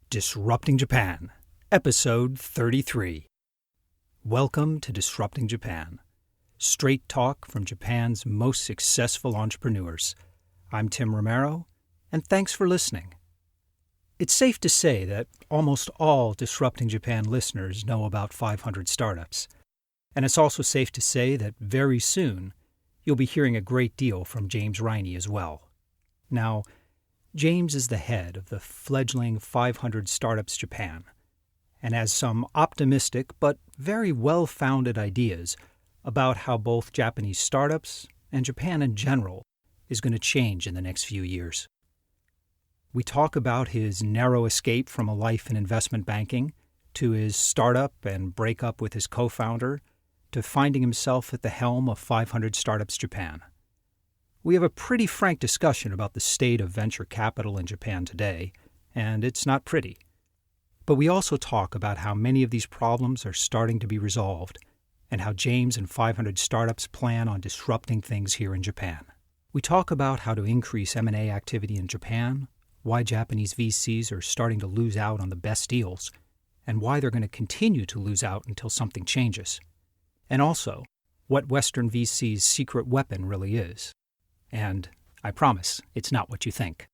Disrupting Japan, Episode 33. Welcome to Disrupting Japan, straight talk from Japan's most successful entrepreneurs. I'm Tim Romero, and thanks for listening. It's safe to say that almost all Disrupting Japan listeners know about 500 startups, and it's also safe to say that very soon you'll be hearing a great deal from James Riney as well. Now, James is the head of the fledgling 500 Startups Japan, and has some optimistic but very well-founded ideas about how both Japanese startups and Japan in general is going to change in the next few years. We talk about his narrow escape from a life in investment banking, to his startup and breakup with his co-founder, to finding himself at the helm of 500 Startups Japan. We have a pretty frank discussion about the state of venture capital in Japan today, and it's not pretty. But we also talk about how many of these problems are starting to be resolved, and how James and 500 Startups plan on disrupting things here in Japan. We talk about how to increase M&A activity in Japan, why Japanese VCs are starting to lose out on the best deals, and why they're going to continue to lose out until something changes. And also, what Western VC's secret weapon really is. And I promise, it's not what you think.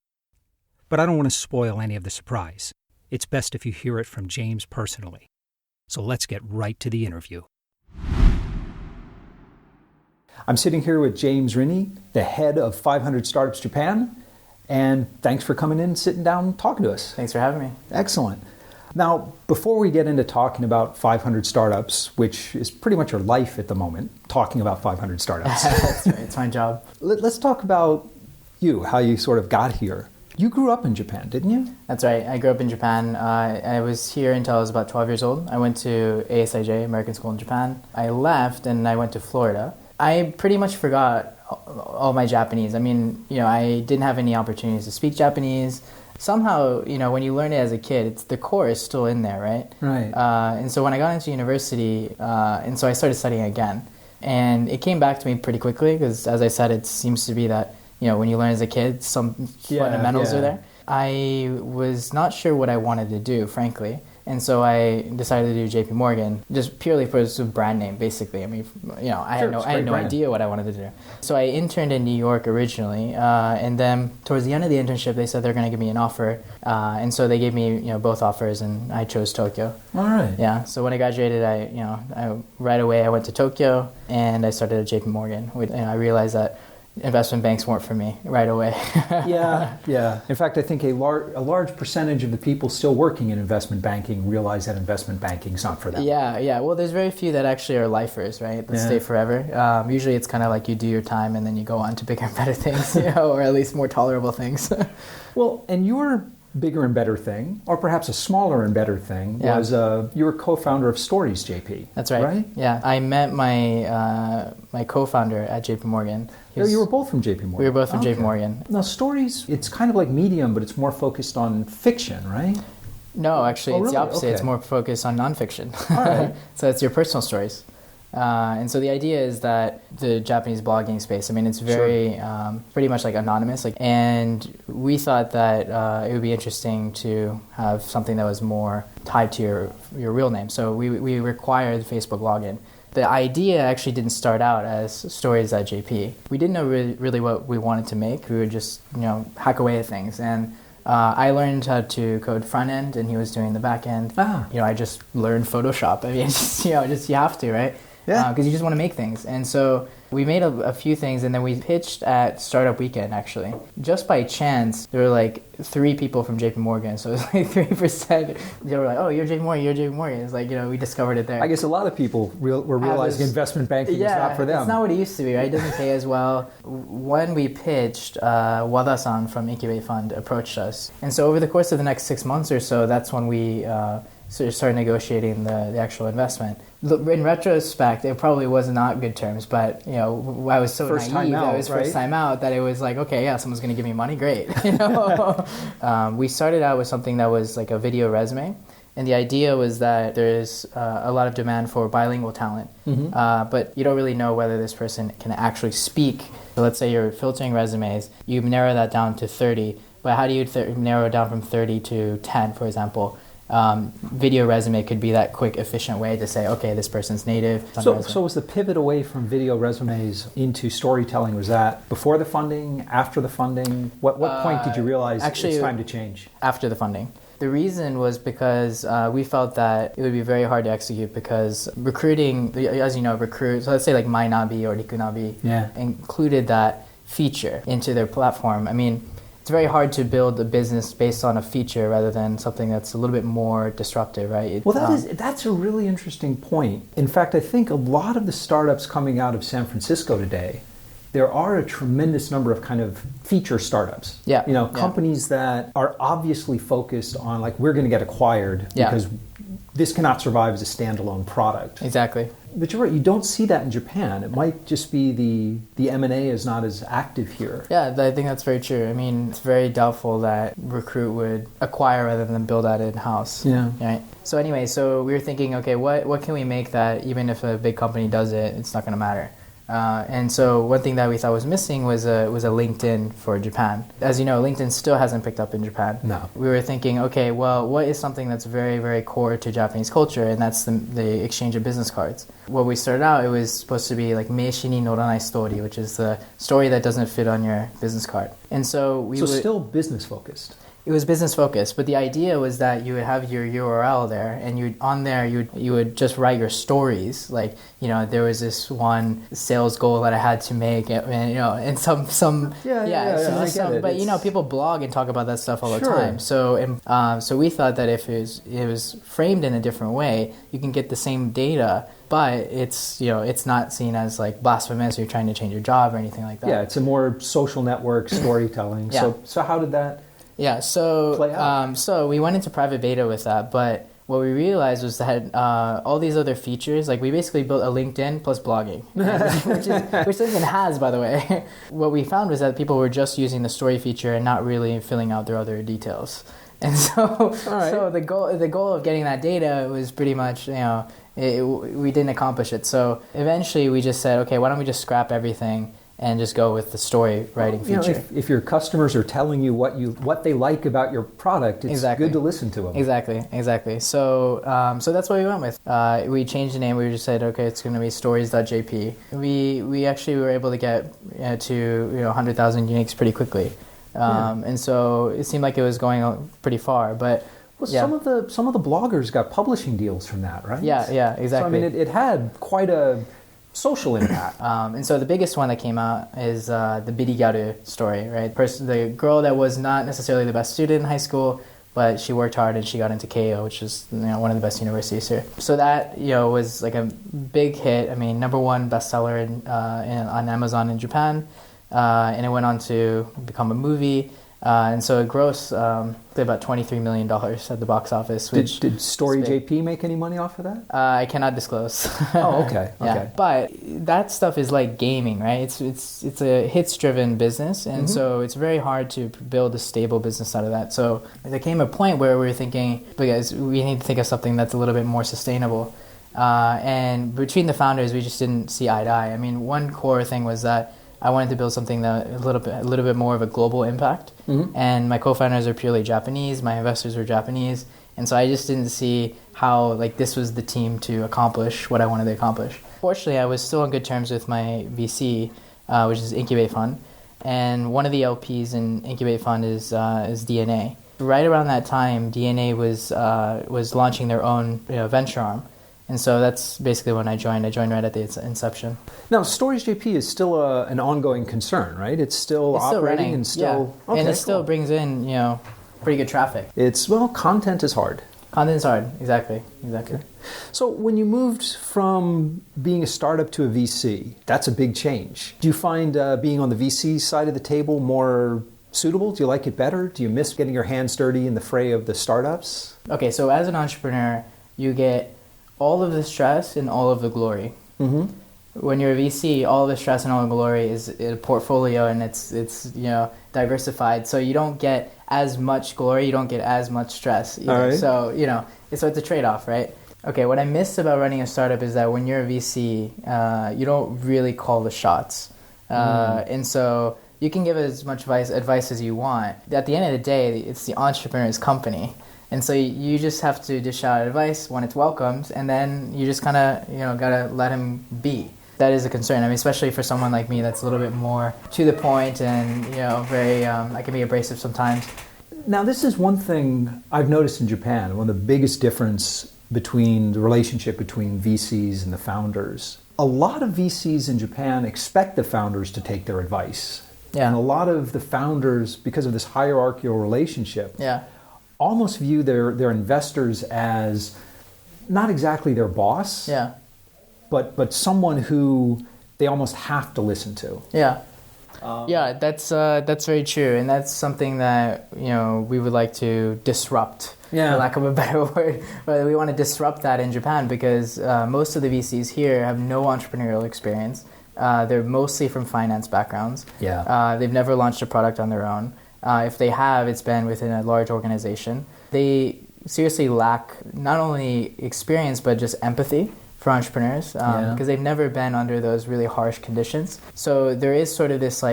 But I don't want to spoil any of the surprise. It's best if you hear it from James personally. So let's get right to the interview. I'm sitting here with James Riney, the head of 500 Startups Japan. And thanks for coming in and sitting down and talking to us. Thanks for having me. Excellent. Now, before we get into talking about 500 startups, which is pretty much your life at the moment, talking about 500 startups. That's right. It's my job. Let's talk about you, how you sort of got here. You grew up in Japan, didn't you? That's right. I grew up in Japan. I was here until I was about 12 years old. I went to ASIJ, American School in Japan. I left and I went to Florida. I pretty much forgot all my Japanese. I mean, I didn't have any opportunities to speak Japanese. Somehow, when you learn it as a kid, the core is still in there, right? Right. And so when I got into university, and so I started studying again. And it came back to me pretty quickly because, as I said, it seems to be that, when you learn as a kid, some fundamentals are there. I was not sure what I wanted to do, frankly. And so I decided to do JP Morgan, just purely for a brand name, basically. I mean, I had no idea what I wanted to do. So I interned in New York originally, and then towards the end of the internship, they said they're going to give me an offer, and so they gave me, both offers, and I chose Tokyo. All right. Yeah. So when I graduated, I right away I went to Tokyo, and I started at JP Morgan. I realized that investment banks weren't for me right away. Yeah. In fact, I think a large percentage of the people still working in investment banking realize that investment banking is not for them. Yeah. Well, there's very few that actually are lifers, right? That stay forever. Usually it's kind of like you do your time and then you go on to bigger and better things, or at least more tolerable things. Well, and your bigger and better thing, or perhaps a smaller and better thing, was you were co-founder of Stories JP. That's right? Yeah. I met my co-founder at JP Morgan. You were both from JP Morgan. We were both from JP Morgan. Now, Stories, it's kind of like Medium, but it's more focused on fiction, right? No, actually, it's the opposite. Okay. It's more focused on nonfiction. All right. So it's your personal stories. And so the idea is that the Japanese blogging space, it's very pretty much like anonymous. And we thought that it would be interesting to have something that was more tied to your real name. So we required Facebook login. The idea actually didn't start out as Stories at JP. We didn't know really what we wanted to make. We would just, hack away at things. And I learned how to code front end, and he was doing the back end. I just learned Photoshop. You have to, right? Yeah. Because you just want to make things. And so we made a few things, and then we pitched at Startup Weekend, actually. Just by chance, there were like 3 people from JP Morgan, so it was like 3%. They were like, oh, you're JP Morgan. It's like, we discovered it there. I guess a lot of people were realizing investment banking is not for them. It's not what it used to be, right? It doesn't pay as well. When we pitched, Wada-san from Incubate Fund approached us. And so over the course of the next 6 months or so, that's when we started negotiating the actual investment. In retrospect, it probably was not good terms, but I was so naive. That was first time out that it was like, okay, yeah, someone's going to give me money, great. We started out with something that was like a video resume, and the idea was that there's a lot of demand for bilingual talent, but you don't really know whether this person can actually speak. So let's say you're filtering resumes, you narrow that down to 30. but how do you narrow it down from 30 to 10, for example? Video resume could be that quick, efficient way to say, okay, this person's native. So was the pivot away from video resumes into storytelling, was that before the funding, after the funding? What point did you realize it's time to change? After the funding. The reason was because we felt that it would be very hard to execute because recruiting, as you know, so let's say like Mainabi or Rikunabi included that feature into their platform. I mean, it's very hard to build a business based on a feature rather than something that's a little bit more disruptive, right? Well, that's a really interesting point. In fact, I think a lot of the startups coming out of San Francisco today, there are a tremendous number of kind of feature startups. Yeah. Companies that are obviously focused on like, we're going to get acquired because this cannot survive as a standalone product. Exactly. But you're right, you don't see that in Japan. It might just be the M&A is not as active here. Yeah, I think that's very true. I mean, it's very doubtful that Recruit would acquire rather than build out in-house. Yeah. Right? So anyway, we were thinking, okay, what can we make that even if a big company does it, it's not going to matter? And so one thing that we thought was missing was a LinkedIn for Japan. As you know, LinkedIn still hasn't picked up in Japan. No. We were thinking, okay, well, what is something that's very, very core to Japanese culture? And that's the exchange of business cards. What we started out, it was supposed to be like Meishi ni noranai story, which is the story that doesn't fit on your business card. And so still business focused. It was business focused, but the idea was that you would have your URL there, and you would just write your stories. Like, there was this one sales goal that I had to make, and but people blog and talk about that stuff all the time. So we thought that if it was framed in a different way, you can get the same data, but it's not seen as like blasphemous or you're trying to change your job or anything like that. Yeah, it's a more social network storytelling. Yeah. So how did that? Yeah, so we went into private beta with that, but what we realized was that all these other features, like we basically built a LinkedIn plus blogging, which LinkedIn has, by the way. What we found was that people were just using the story feature and not really filling out their other details. And so the goal of getting that data was pretty much, we didn't accomplish it. So eventually we just said, okay, why don't we just scrap everything and just go with the story writing feature. If your customers are telling you what they like about your product, it's good to listen to them. Exactly. So that's what we went with. We changed the name. We just said, okay, it's going to be stories.jp. We actually were able to get to 100,000 uniques pretty quickly, and so it seemed like it was going pretty far. But some of the bloggers got publishing deals from that, right? Yeah, exactly. So I mean, it had quite a social impact. And so the biggest one that came out is the Birigaru story, right? The girl that was not necessarily the best student in high school, but she worked hard and she got into Keio, which is one of the best universities here. So that was like a big hit. I mean, #1 bestseller on Amazon in Japan, and it went on to become a movie. And so it grossed about $23 million at the box office. Which did Story JP make any money off of that? I cannot disclose. Oh, okay. Yeah. But that stuff is like gaming, right? It's a hits-driven business, and so it's very hard to build a stable business out of that. So there came a point where we were thinking, because we need to think of something that's a little bit more sustainable. And between the founders, we just didn't see eye to eye. I mean, one core thing was that I wanted to build something that a little bit more of a global impact. And my co-founders are purely Japanese. My investors are Japanese, and so I just didn't see how this was the team to accomplish what I wanted to accomplish. Fortunately, I was still on good terms with my VC, which is Incubate Fund, and one of the LPs in Incubate Fund is DNA. Right around that time, DNA was launching their own venture arm. And so that's basically when I joined. I joined right at the inception. Now, Stories JP is still an ongoing concern, right? It's still operating running. and still... Yeah. Okay, and it still brings in, pretty good traffic. Content is hard. Content is hard, exactly. Okay. So when you moved from being a startup to a VC, that's a big change. Do you find being on the VC side of the table more suitable? Do you like it better? Do you miss getting your hands dirty in the fray of the startups? Okay, so as an entrepreneur, you get all of the stress and all of the glory. When you're a VC, all of the stress and all the glory is a portfolio, and it's diversified. So you don't get as much glory, you don't get as much stress either. Right. So it's a trade-off, right? Okay, what I miss about running a startup is that when you're a VC, you don't really call the shots, and so you can give as much advice as you want. At the end of the day, it's the entrepreneur's company. And so you just have to dish out advice when it's welcomed, and then you just kind of, got to let him be. That is a concern. I mean, especially for someone like me that's a little bit more to the point and, very, I can be abrasive sometimes. Now, this is one thing I've noticed in Japan, one of the biggest difference between the relationship between VCs and the founders. A lot of VCs in Japan expect the founders to take their advice. Yeah. And a lot of the founders, because of this hierarchical relationship, yeah. almost view their investors as not exactly their boss, yeah. but someone who they almost have to listen to. Yeah. Yeah, that's very true, and that's something that we would like to disrupt, for lack of a better word. But we want to disrupt that in Japan because most of the VCs here have no entrepreneurial experience. They're mostly from finance backgrounds. Yeah. They've never launched a product on their own. If they have, it's been within a large organization. They seriously lack not only experience but just empathy for entrepreneurs because they've never been under those really harsh conditions. So there is sort of this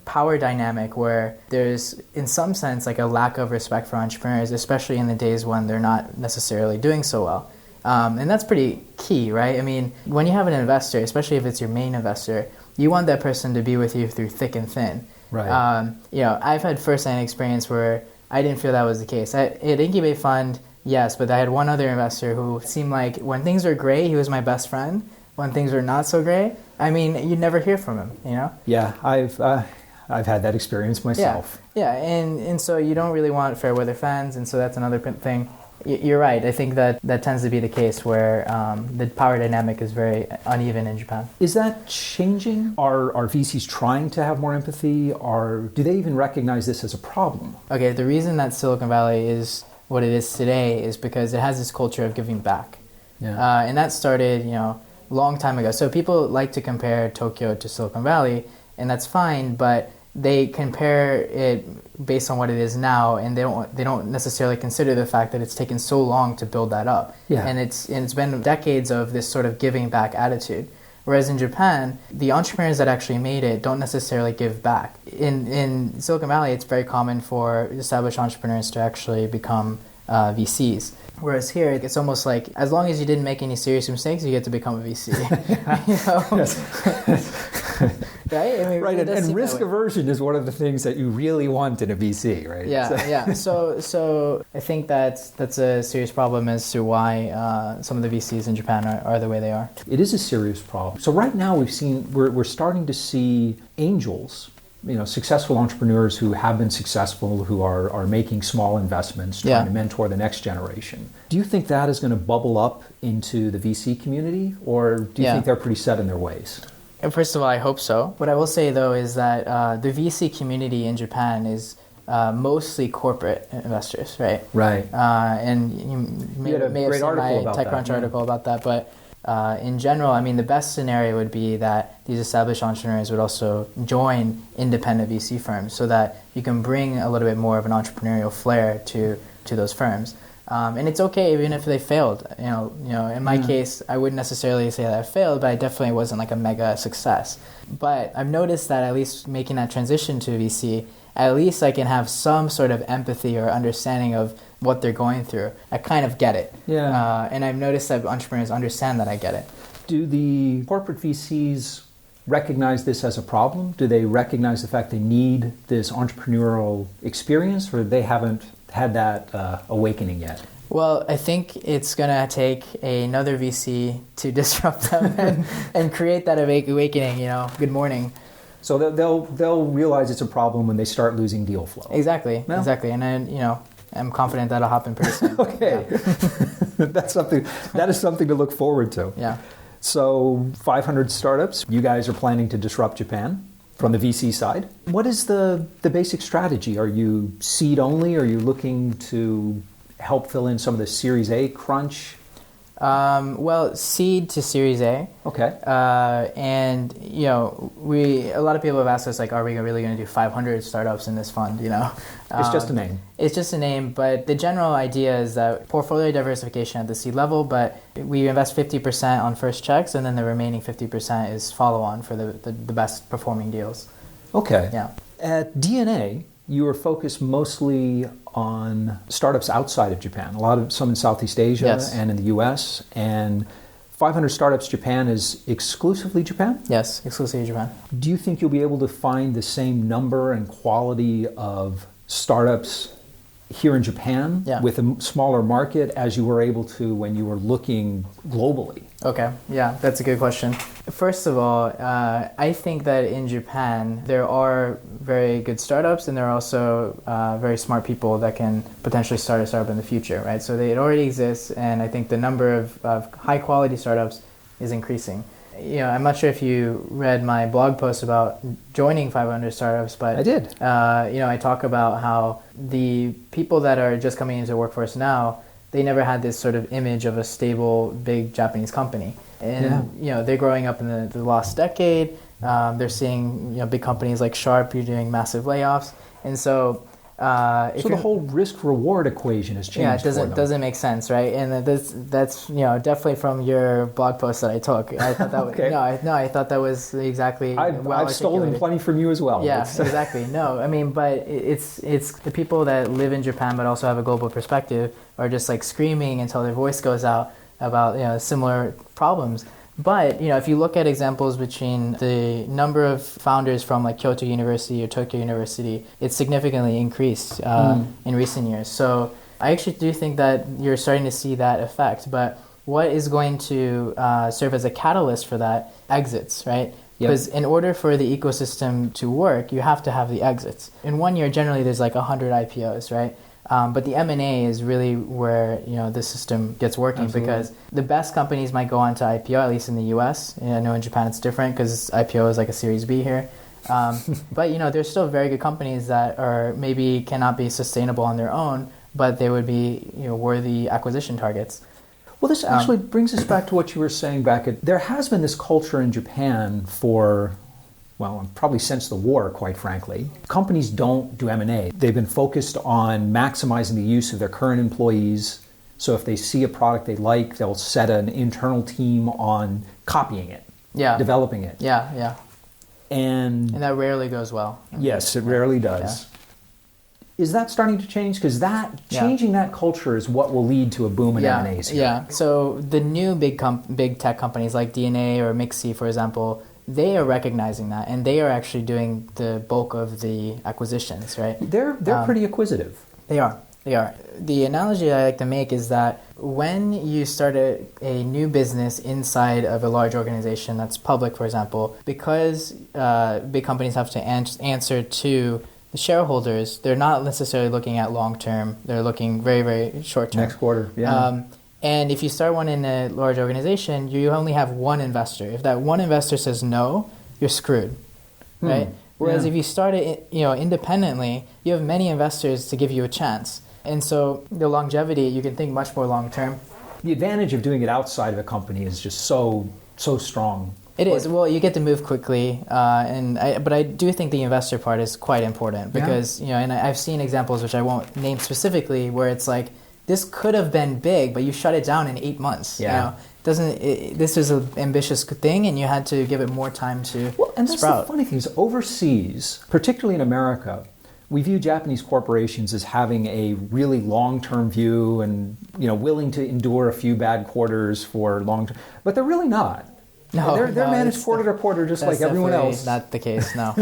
power dynamic where there's in some sense a lack of respect for entrepreneurs, especially in the days when they're not necessarily doing so well. And that's pretty key, right? I mean, when you have an investor, especially if it's your main investor, you want that person to be with you through thick and thin. Right. I've had first-hand experience where I didn't feel that was the case. At Incubate Fund, yes, but I had one other investor who seemed like when things were great, he was my best friend. When things were not so great, I mean, you'd never hear from him, Yeah, I've had that experience myself. Yeah, and so you don't really want fair weather fans, and so that's another thing. You're right. I think that tends to be the case where the power dynamic is very uneven in Japan. Is that changing? Are VCs trying to have more empathy, or do they even recognize this as a problem? Okay, the reason that Silicon Valley is what it is today is because it has this culture of giving back. Yeah. And that started, long time ago. So people like to compare Tokyo to Silicon Valley, and that's fine, but they compare it based on what it is now, and they don't necessarily consider the fact that it's taken so long to build that up. Yeah. And it's been decades of this sort of giving back attitude. Whereas in Japan, the entrepreneurs that actually made it don't necessarily give back. In Silicon Valley, it's very common for established entrepreneurs to actually become VCs. Whereas here, it's almost like as long as you didn't make any serious mistakes, you get to become a VC. Right? I mean, right, really and risk aversion is one of the things that you really want in a VC, right? Yeah. So I think that's a serious problem as to why some of the VCs in Japan are the way they are. It is a serious problem. So right now we're starting to see angels, successful entrepreneurs who have been successful, who are making small investments, trying to mentor the next generation. Do you think that is going to bubble up into the VC community, or do you think they're pretty set in their ways? First of all, I hope so. What I will say, though, is that the VC community in Japan is mostly corporate investors, right? Right. And you may have seen my TechCrunch article about that. But in general, I mean, the best scenario would be that these established entrepreneurs would also join independent VC firms so that you can bring a little bit more of an entrepreneurial flair to those firms. And it's okay even if they failed. In my case, I wouldn't necessarily say that I failed, but I definitely wasn't like a mega success. But I've noticed that at least making that transition to VC, at least I can have some sort of empathy or understanding of what they're going through. I kind of get it. Yeah. And I've noticed that entrepreneurs understand that I get it. Do the corporate VCs recognize this as a problem? Do they recognize the fact they need this entrepreneurial experience, or they haven't had that awakening yet? Well, I think it's going to take another VC to disrupt them and create that awakening, good morning. So they'll realize it's a problem when they start losing deal flow. Exactly. And then, I'm confident that'll happen pretty soon. Okay. Yeah. That is something to look forward to. Yeah. So 500 startups, you guys are planning to disrupt Japan from the VC side. What is the basic strategy? Are you seed only? Are you looking to help fill in some of the Series A crunch? Well, seed to Series A. Okay. And a lot of people have asked us, are we really going to do 500 startups in this fund? It's just a name. It's just a name, but the general idea is that portfolio diversification at the seed level, but we invest 50% on first checks, and then the remaining 50% is follow-on for the best performing deals. Okay. Yeah. At DNA, you were focused mostly on startups outside of Japan, some in Southeast Asia Yes. and in the US. And 500 Startups Japan is exclusively Japan? Yes, exclusively Japan. Do you think you'll be able to find the same number and quality of startups here in Japan with a smaller market as you were able to when you were looking globally? Okay, yeah, that's a good question. First of all, I think that in Japan there are very good startups, and there are also very smart people that can potentially start a startup in the future, right? So it already exists, and I think the number of high quality startups is increasing. I'm not sure if you read my blog post about joining 500 startups, but I did. I talk about how the people that are just coming into the workforce now, they never had this sort of image of a stable, big Japanese company. And, they're growing up in the last decade. They're seeing, big companies like Sharp, you're doing massive layoffs. And so... so the whole risk-reward equation has changed. Yeah, it doesn't make sense, right? And that's definitely from your blog post that I took. I thought that okay. I thought that was exactly I've stolen plenty from you as well. Yeah, exactly. No, I mean, but it's the people that live in Japan but also have a global perspective are just like screaming until their voice goes out about similar problems. But, if you look at examples between the number of founders from like Kyoto University or Tokyo University, it's significantly increased in recent years. So I actually do think that you're starting to see that effect. But what is going to serve as a catalyst for that? Exits, right? Because in order for the ecosystem to work, you have to have the exits. In 1 year, generally, there's like 100 IPOs, right? But the M&A is really where the system gets working. Absolutely. Because the best companies might go on to IPO, at least in the US. I know in Japan it's different because IPO is like a Series B here. But there's still very good companies that are maybe cannot be sustainable on their own, but they would be worthy acquisition targets. Well, this actually brings us back to what you were saying there has been this culture in Japan for... well, probably since the war, quite frankly. Companies don't do M&A. They've been focused on maximizing the use of their current employees. So if they see a product they like, they'll set an internal team on copying it, developing it. Yeah. And that rarely goes well. Yes, it rarely does. Yeah. Is that starting to change? Because changing that culture is what will lead to a boom in M&As here. Yeah, so the new big tech companies like DNA or Mixi, for example, they are recognizing that, and they are actually doing the bulk of the acquisitions, right? They're pretty acquisitive. They are. The analogy I like to make is that when you start a new business inside of a large organization that's public, for example, because big companies have to answer to the shareholders, they're not necessarily looking at long-term. They're looking very, very short-term. Next quarter, yeah. And if you start one in a large organization, you only have one investor. If that one investor says no, you're screwed, right? Whereas if you start it, independently, you have many investors to give you a chance. And so the longevity, you can think much more long-term. The advantage of doing it outside of a company is just so strong. It is. Well, you get to move quickly, but I do think the investor part is quite important because, and I've seen examples, which I won't name specifically, where it's like, this could have been big, but you shut it down in 8 months. Yeah. This was an ambitious thing, and you had to give it more time to and that's sprout. The funny thing is, overseas, particularly in America, we view Japanese corporations as having a really long-term view and willing to endure a few bad quarters for long-term, but they're really not. No, they're managed quarter to quarter just like everyone else. Not the case, no.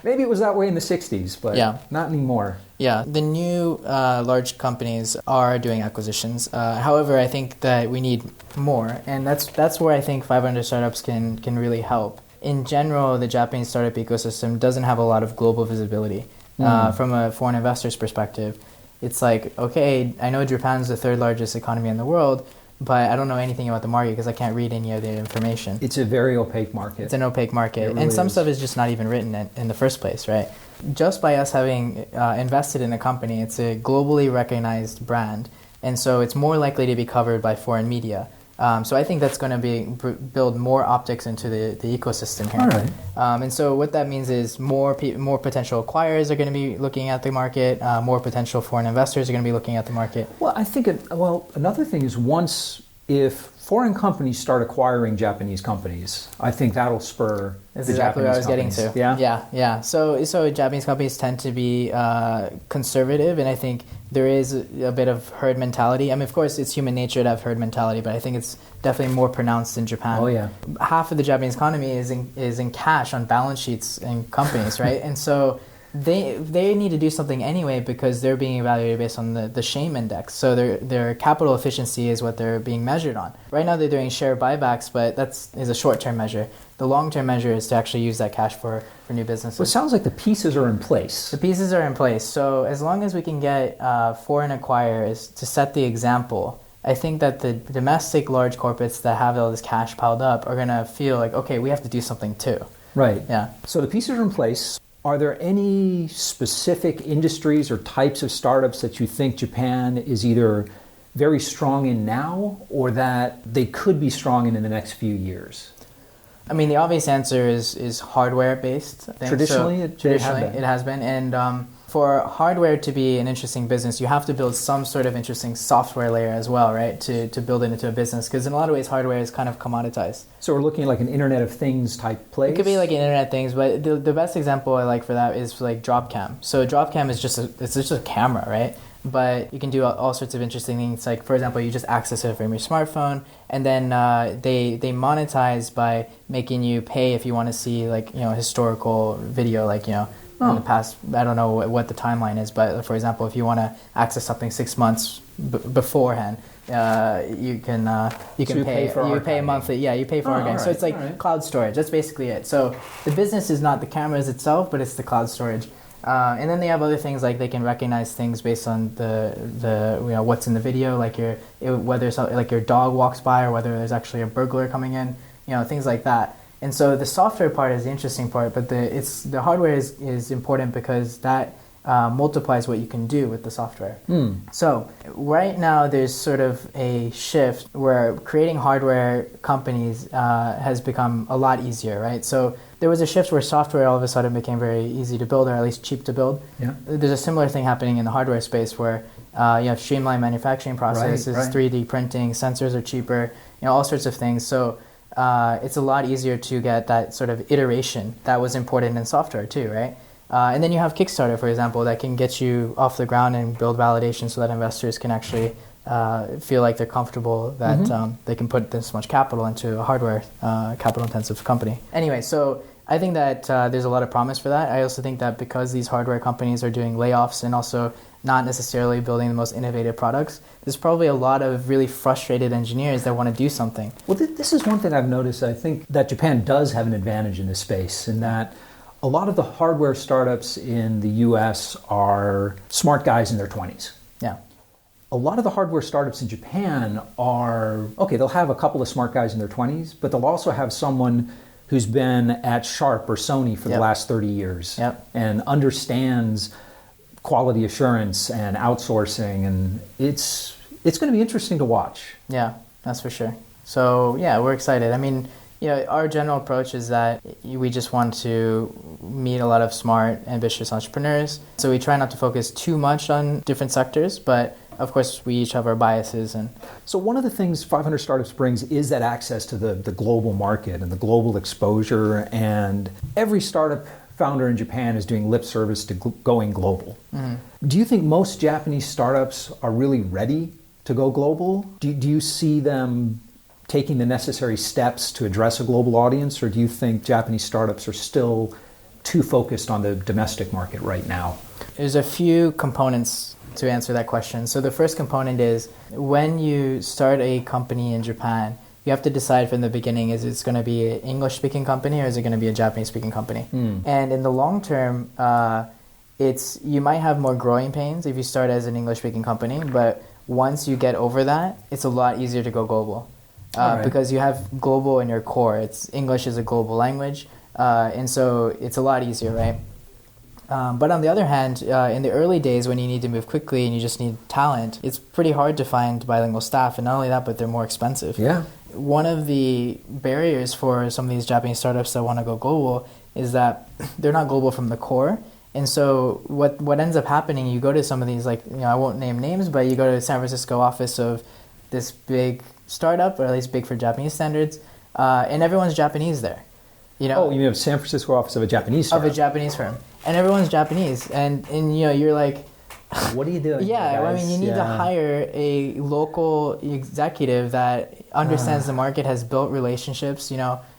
Maybe it was that way in the 60s, but not anymore. Yeah, the new large companies are doing acquisitions. However, I think that we need more, and that's where I think 500 startups can really help. In general, the Japanese startup ecosystem doesn't have a lot of global visibility. From a foreign investor's perspective, it's like, okay, I know Japan's the third largest economy in the world, but I don't know anything about the market because I can't read any of the information. It's a very opaque market. It's an opaque market. Really and some is. stuff is just not even written in the first place, right? Just by us having invested in a company, it's a globally recognized brand. And so it's more likely to be covered by foreign media. So I think that's going to build more optics into the ecosystem here. All right. And so what that means is more potential acquirers are going to be looking at the market. More potential foreign investors are going to be looking at the market. Well, I think another thing is once if foreign companies start acquiring Japanese companies, I think that'll spur That's the exactly Japanese what I was companies. getting to. Yeah. So Japanese companies tend to be conservative, and I think there is a bit of herd mentality. I mean, of course, it's human nature to have herd mentality, but I think it's definitely more pronounced in Japan. Oh, yeah. Half of the Japanese economy is in cash on balance sheets in companies, right? And so they need to do something anyway because they're being evaluated based on the shame index. So their capital efficiency is what they're being measured on. Right now they're doing share buybacks, but that's a short-term measure. The long-term measure is to actually use that cash for new businesses. Well, it sounds like the pieces are in place. The pieces are in place. So as long as we can get foreign acquirers to set the example, I think that the domestic large corporates that have all this cash piled up are going to feel like, okay, we have to do something too. Right. Yeah. So the pieces are in place. Are there any specific industries or types of startups that you think Japan is either very strong in now or that they could be strong in the next few years? I mean, the obvious answer is hardware-based. Traditionally, it has been. And for hardware to be an interesting business, you have to build some sort of interesting software layer as well, right, to build it into a business. Because in a lot of ways, hardware is kind of commoditized. So we're looking at like an Internet of Things type place? It could be like an Internet of Things, but the best example I like for that is like Dropcam. So Dropcam is just a camera, right? But you can do all sorts of interesting things. Like, for example, you just access it from your smartphone, and then they monetize by making you pay if you want to see like historical video, like in the past. I don't know what the timeline is, but for example, if you want to access something 6 months beforehand, you can pay monthly. Yeah, you pay for archiving. Right, so it's like cloud storage. That's basically it. So the business is not the cameras itself, but it's the cloud storage. And then they have other things like they can recognize things based on the what's in the video, like whether like your dog walks by or whether there's actually a burglar coming in, things like that. And so the software part is the interesting part, but the hardware is important because that multiplies what you can do with the software. So right now there's sort of a shift where creating hardware companies has become a lot easier, right? So there was a shift where software all of a sudden became very easy to build, or at least cheap to build. Yeah. There's a similar thing happening in the hardware space where you have streamlined manufacturing processes, 3D printing, sensors are cheaper, all sorts of things. So it's a lot easier to get that sort of iteration that was important in software too, right? And then you have Kickstarter, for example, that can get you off the ground and build validation so that investors can actually feel like they're comfortable that they can put this much capital into a hardware capital-intensive company. Anyway, so I think that there's a lot of promise for that. I also think that because these hardware companies are doing layoffs and also not necessarily building the most innovative products, there's probably a lot of really frustrated engineers that want to do something. Well, this is one thing I've noticed. I think that Japan does have an advantage in this space in that a lot of the hardware startups in the US are smart guys in their 20s. Yeah. A lot of the hardware startups in Japan are, they'll have a couple of smart guys in their 20s, but they'll also have someone who's been at Sharp or Sony for the last 30 years and understands quality assurance and outsourcing, and it's going to be interesting to watch. Yeah, that's for sure. So yeah, we're excited. I mean, our general approach is that we just want to meet a lot of smart, ambitious entrepreneurs. So we try not to focus too much on different sectors, but of course we each have our biases. And so one of the things 500 Startups brings is that access to the global market and the global exposure, and every startup founder in Japan is doing lip service to going global. Do you think most Japanese startups are really ready to go global? Do you see them taking the necessary steps to address a global audience, or do you think Japanese startups are still too focused on the domestic market right now? There's a few components to answer that question. So the first component is when you start a company in Japan, you have to decide from the beginning, is it going to be an English-speaking company or is it going to be a Japanese-speaking company? And in the long term, you might have more growing pains if you start as an English-speaking company, but once you get over that, it's a lot easier to go global. Because you have global in your core. English is a global language, and so it's a lot easier, right? But on the other hand, in the early days when you need to move quickly and you just need talent, it's pretty hard to find bilingual staff, and not only that, but they're more expensive. Yeah. One of the barriers for some of these Japanese startups that want to go global is that they're not global from the core. And so what ends up happening, you go to some of these, like, I won't name names, but you go to the San Francisco office of this big startup, or at least big for Japanese standards, and everyone's Japanese there. Oh, you mean a San Francisco office of a Japanese startup? Of a Japanese firm. And everyone's Japanese. And you're like... What are you doing? Yeah, I mean, you need to hire a local executive that understands the market, has built relationships,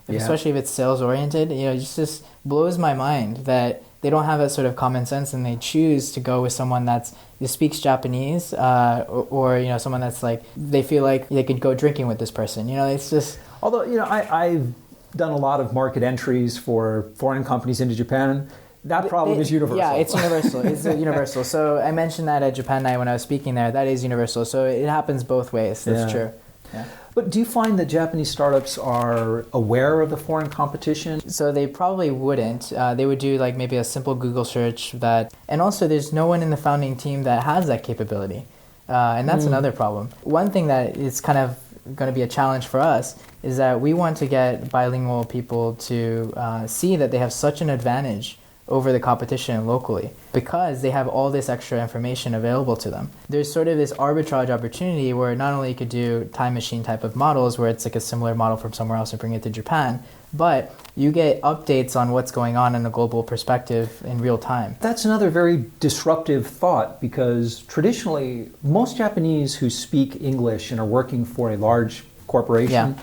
especially if it's sales-oriented. It just blows my mind that they don't have that sort of common sense, and they choose to go with someone that speaks Japanese, or someone that's like, they feel like they could go drinking with this person. It's just... Although, I've done a lot of market entries for foreign companies into Japan. That problem is universal. Yeah, it's universal. It's universal. So I mentioned that at Japan Night when I was speaking there. That is universal. So it happens both ways. That's true. Yeah. But do you find that Japanese startups are aware of the foreign competition? So they probably wouldn't. They would do like maybe a simple Google search and also there's no one in the founding team that has that capability. And that's another problem. One thing that is kind of going to be a challenge for us is that we want to get bilingual people to see that they have such an advantage over the competition locally because they have all this extra information available to them. There's sort of this arbitrage opportunity where not only you could do time machine type of models where it's like a similar model from somewhere else and bring it to Japan, but you get updates on what's going on in a global perspective in real time. That's another very disruptive thought because traditionally most Japanese who speak English and are working for a large corporation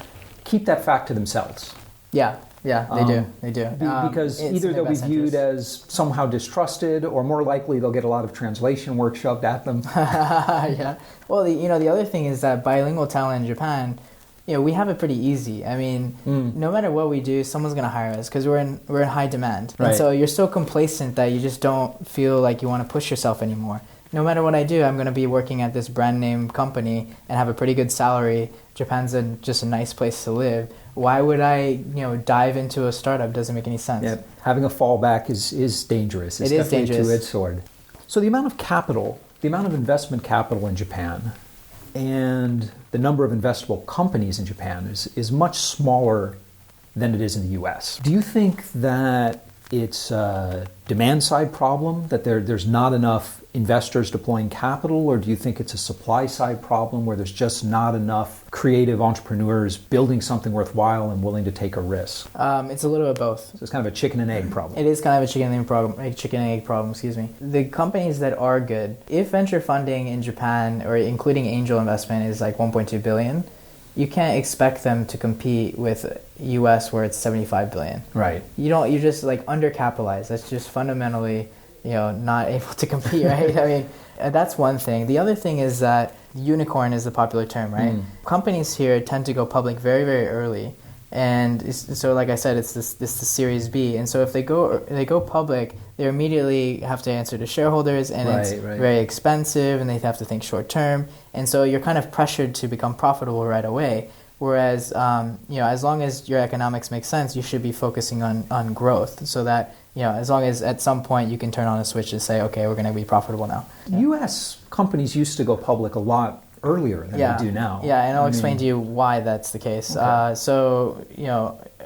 keep that fact to themselves. Yeah, they do. Because either they'll be viewed as somehow distrusted, or more likely they'll get a lot of translation work shoved at them. Yeah. Well, the other thing is that bilingual talent in Japan, we have it pretty easy. I mean, no matter what we do, someone's going to hire us because we're in high demand. Right. And so you're so complacent that you just don't feel like you want to push yourself anymore. No matter what I do, I'm going to be working at this brand name company and have a pretty good salary. Japan's just a nice place to live. Why would I, dive into a startup? Doesn't make any sense. Yeah, having a fallback is dangerous. It's definitely a two-edged sword. So the amount of capital, the amount of investment capital in Japan, and the number of investable companies in Japan is much smaller than it is in the U.S. Do you think that it's a demand-side problem, that there's not enough investors deploying capital, or do you think it's a supply-side problem where there's just not enough creative entrepreneurs building something worthwhile and willing to take a risk? It's a little of both. So it's kind of a chicken and egg problem. It is kind of a chicken and egg problem, excuse me. The companies that are good, if venture funding in Japan, or including angel investment, is like 1.2 billion, you can't expect them to compete with U.S. where it's 75 billion. Right. You're just like undercapitalized. That's just fundamentally, not able to compete, right? I mean, that's one thing. The other thing is that unicorn is the popular term, right? Companies here tend to go public very, very early. And so, like I said, it's the Series B. And so if they go public, they immediately have to answer to shareholders, and it's very expensive, and they have to think short term. And so you're kind of pressured to become profitable right away. Whereas, as long as your economics make sense, you should be focusing on growth, so that as long as at some point you can turn on a switch and say, okay, we're going to be profitable now. Yeah. U.S. companies used to go public a lot earlier than they do now. Yeah, and I'll explain to you why that's the case. Okay. So,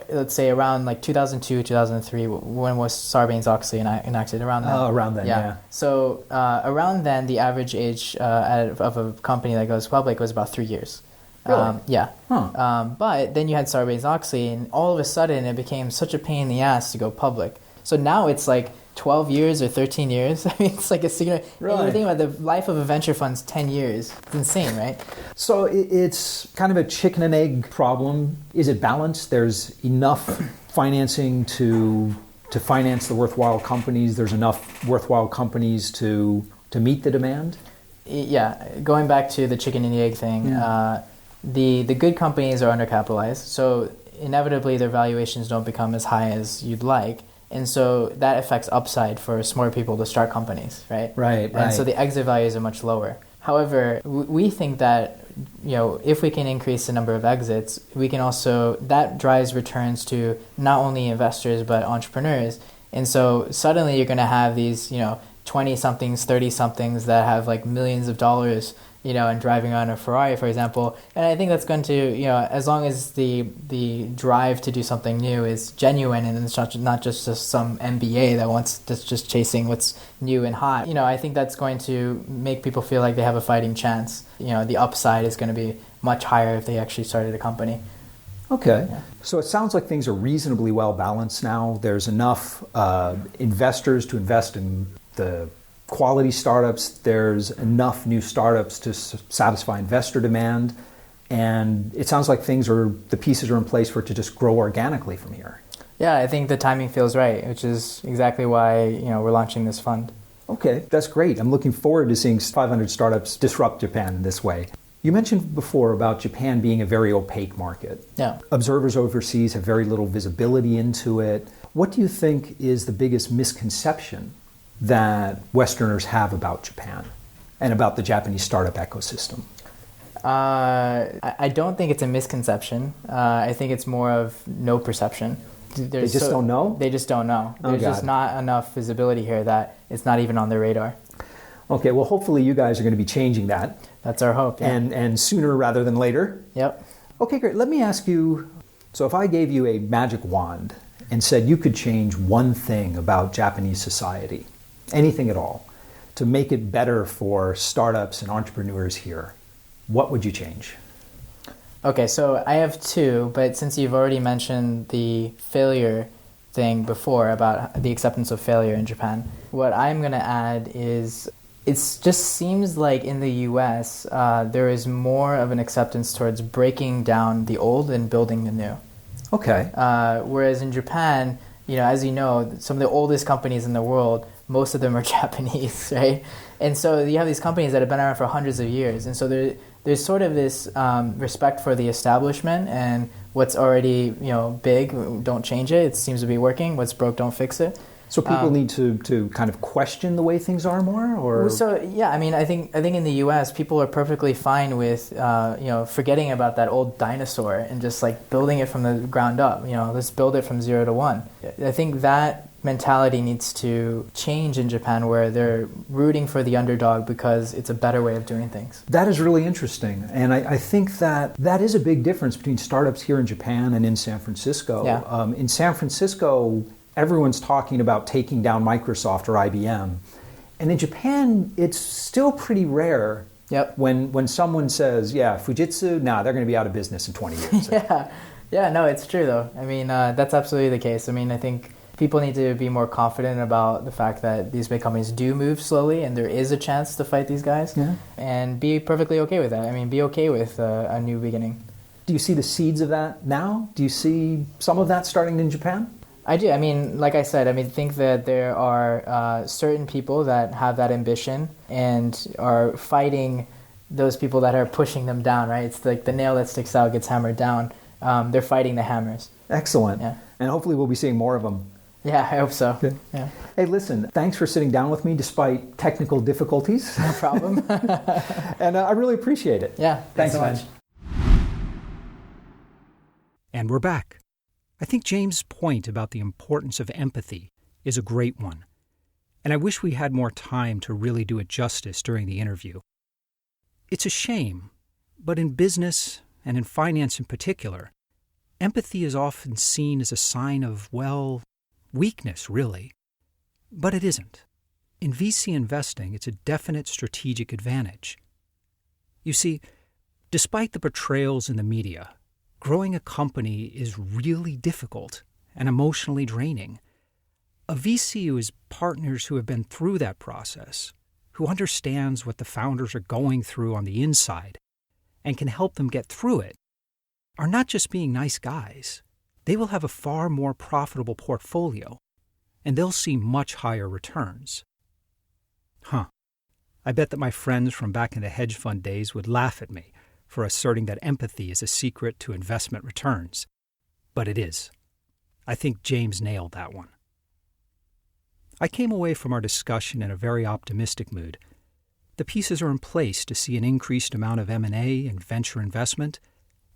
let's say around like 2002, 2003, when was Sarbanes-Oxley enacted? Around then. Around then, yeah. So around then, the average age of a company that goes public was about 3 years. Really? Yeah. Huh. But then you had Sarbanes-Oxley, and all of a sudden it became such a pain in the ass to go public. So now it's like 12 years or 13 years. I mean, it's like a significant... Really? And you think about the life of a venture fund's 10 years. It's insane, right? So it's kind of a chicken and egg problem. Is it balanced? There's enough financing to finance the worthwhile companies. There's enough worthwhile companies to meet the demand? Yeah. Going back to the chicken and the egg thing, the good companies are undercapitalized. So inevitably their valuations don't become as high as you'd like. And so that affects upside for smart people to start companies, right? Right. And so the exit values are much lower. However, we think that, if we can increase the number of exits, we can also, that drives returns to not only investors, but entrepreneurs. And so suddenly you're going to have these, 20-somethings, 30-somethings that have like millions of dollars, and driving on a Ferrari, for example. And I think that's going to, as long as the drive to do something new is genuine, and it's not just some MBA that's just chasing what's new and hot. I think that's going to make people feel like they have a fighting chance. The upside is going to be much higher if they actually started a company. Okay. Yeah. So it sounds like things are reasonably well balanced now. There's enough investors to invest in the quality startups. There's enough new startups to satisfy investor demand. And it sounds like the pieces are in place for it to just grow organically from here. Yeah, I think the timing feels right, which is exactly why we're launching this fund. Okay, that's great. I'm looking forward to seeing 500 startups disrupt Japan in this way. You mentioned before about Japan being a very opaque market. Yeah. Observers overseas have very little visibility into it. What do you think is the biggest misconception that Westerners have about Japan and about the Japanese startup ecosystem? I don't think it's a misconception. I think it's more of no perception. They just don't know? They just don't know. Oh, There's just not enough visibility here that it's not even on their radar. Okay, well, hopefully you guys are going to be changing that. That's our hope, yeah. And sooner rather than later. Yep. Okay, great. Let me ask you, so if I gave you a magic wand and said you could change one thing about Japanese society, anything at all, to make it better for startups and entrepreneurs here, what would you change? Okay, so I have two, but since you've already mentioned the failure thing before about the acceptance of failure in Japan, what I'm going to add is it just seems like in the US there is more of an acceptance towards breaking down the old and building the new. Okay. Whereas in Japan, as you know, some of the oldest companies in the world, most of them are Japanese, right? And so you have these companies that have been around for hundreds of years. And so there's sort of this respect for the establishment and what's already big, don't change it. It seems to be working. What's broke, don't fix it. So people need to kind of question the way things are more, or so yeah. I mean, I think in the U.S. people are perfectly fine with forgetting about that old dinosaur and just like building it from the ground up. Let's build it from 0 to 1. I think that mentality needs to change in Japan, where they're rooting for the underdog because it's a better way of doing things. That is really interesting. And I think that is a big difference between startups here in Japan and in San Francisco. Yeah. In San Francisco, everyone's talking about taking down Microsoft or IBM. And in Japan, it's still pretty rare. Yep. When someone says, yeah, Fujitsu, they're going to be out of business in 20 years. Yeah, no, it's true though. I mean, that's absolutely the case. I mean, I think people need to be more confident about the fact that these big companies do move slowly and there is a chance to fight these guys, and be perfectly okay with that. I mean, be okay with a new beginning. Do you see the seeds of that now? Do you see some of that starting in Japan? I do. I mean, like I said, I think that there are certain people that have that ambition and are fighting those people that are pushing them down, right? It's like the nail that sticks out gets hammered down. They're fighting the hammers. Excellent. Yeah. And hopefully we'll be seeing more of them. Yeah, I hope so. Good. Yeah. Hey, listen, thanks for sitting down with me despite technical difficulties. No problem. And I really appreciate it. Yeah, thanks so much. And we're back. I think James' point about the importance of empathy is a great one, and I wish we had more time to really do it justice during the interview. It's a shame, but in business, and in finance in particular, empathy is often seen as a sign of, weakness, really. But it isn't. In VC investing, it's a definite strategic advantage. You see, despite the portrayals in the media, growing a company is really difficult and emotionally draining. A VC who has partners who have been through that process, who understands what the founders are going through on the inside, and can help them get through it, are not just being nice guys. They will have a far more profitable portfolio, and they'll see much higher returns. I bet that my friends from back in the hedge fund days would laugh at me for asserting that empathy is a secret to investment returns. But it is. I think James nailed that one. I came away from our discussion in a very optimistic mood. The pieces are in place to see an increased amount of M&A and venture investment,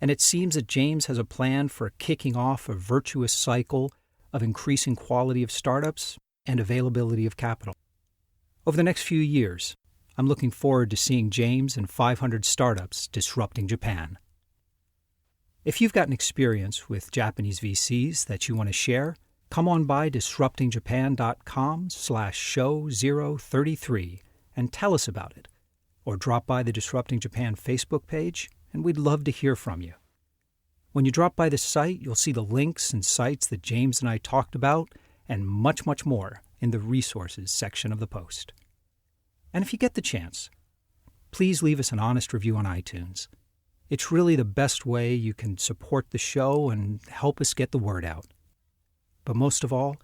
and it seems that James has a plan for kicking off a virtuous cycle of increasing quality of startups and availability of capital. Over the next few years, I'm looking forward to seeing James and 500 startups disrupting Japan. If you've got an experience with Japanese VCs that you want to share, come on by disruptingjapan.com/show033 and tell us about it, or drop by the Disrupting Japan Facebook page and we'd love to hear from you. When you drop by the site, you'll see the links and sites that James and I talked about, and much, much more in the resources section of the post. And if you get the chance, please leave us an honest review on iTunes. It's really the best way you can support the show and help us get the word out. But most of all,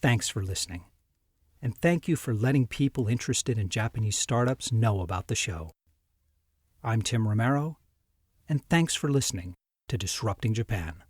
thanks for listening. And thank you for letting people interested in Japanese startups know about the show. I'm Tim Romero, and thanks for listening to Disrupting Japan.